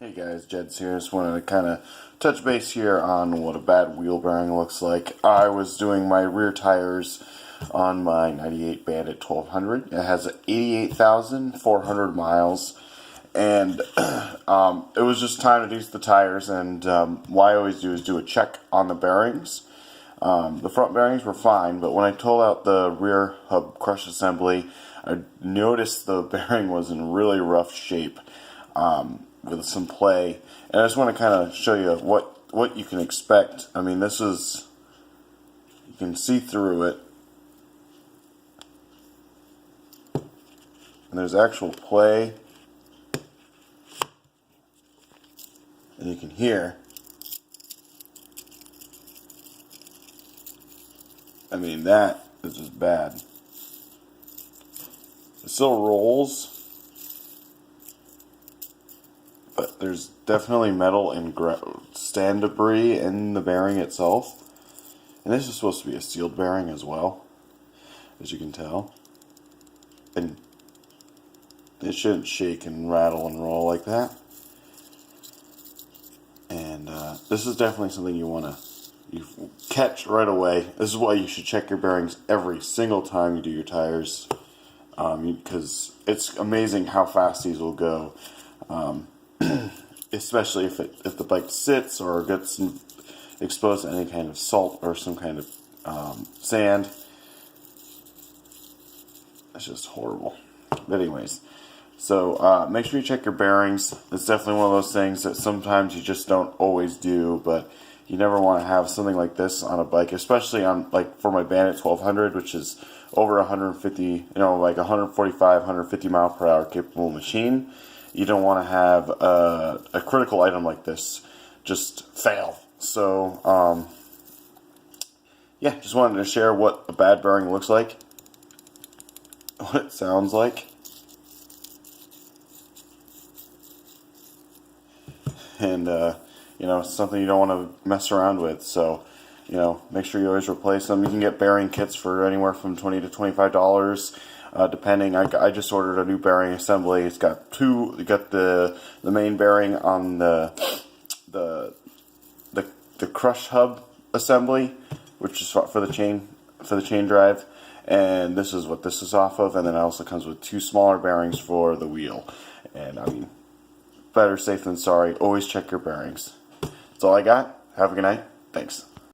Hey guys, Jed's here. Just wanted to kind of touch base here on what a bad wheel bearing looks like. I was doing my rear tires on my 98 Bandit 1200. It has 88,400 miles, and it was just time to do the tires. And what I always do is do a check on the bearings. The front bearings were fine, but when I pulled out the rear hub crush assembly, I noticed the bearing was in really rough shape. With some play, and I just want to kind of show you what you can expect. I mean, this is, you can see through it, and there's actual play, and you can hear. I mean, that is just bad. It still rolls, but there's definitely metal and sand debris in the bearing itself. And this is supposed to be a sealed bearing as well, as you can tell. And it shouldn't shake and rattle and roll like that. And this is definitely something you want to catch right away. This is why you should check your bearings every single time you do your tires, because it's amazing how fast these will go. Especially if the bike sits or gets exposed to any kind of salt or some kind of sand. It's just horrible. But anyways, so make sure you check your bearings. It's definitely one of those things that sometimes you just don't always do, but you never want to have something like this on a bike, especially on, like, for my Bandit 1200, which is over 150, like 145, 150 mile per hour capable machine. You don't want to have a critical item like this just fail. So, yeah, just wanted to share what a bad bearing looks like, what it sounds like, and, it's something you don't want to mess around with. So, make sure you always replace them. You can get bearing kits for anywhere from $20 to $25. Depending, I just ordered a new bearing assembly. It's got two. You got the main bearing on the crush hub assembly, which is for the chain drive, and this is what this is off of. And then it also comes with two smaller bearings for the wheel. And I mean, better safe than sorry. Always check your bearings. That's all I got. Have a good night. Thanks.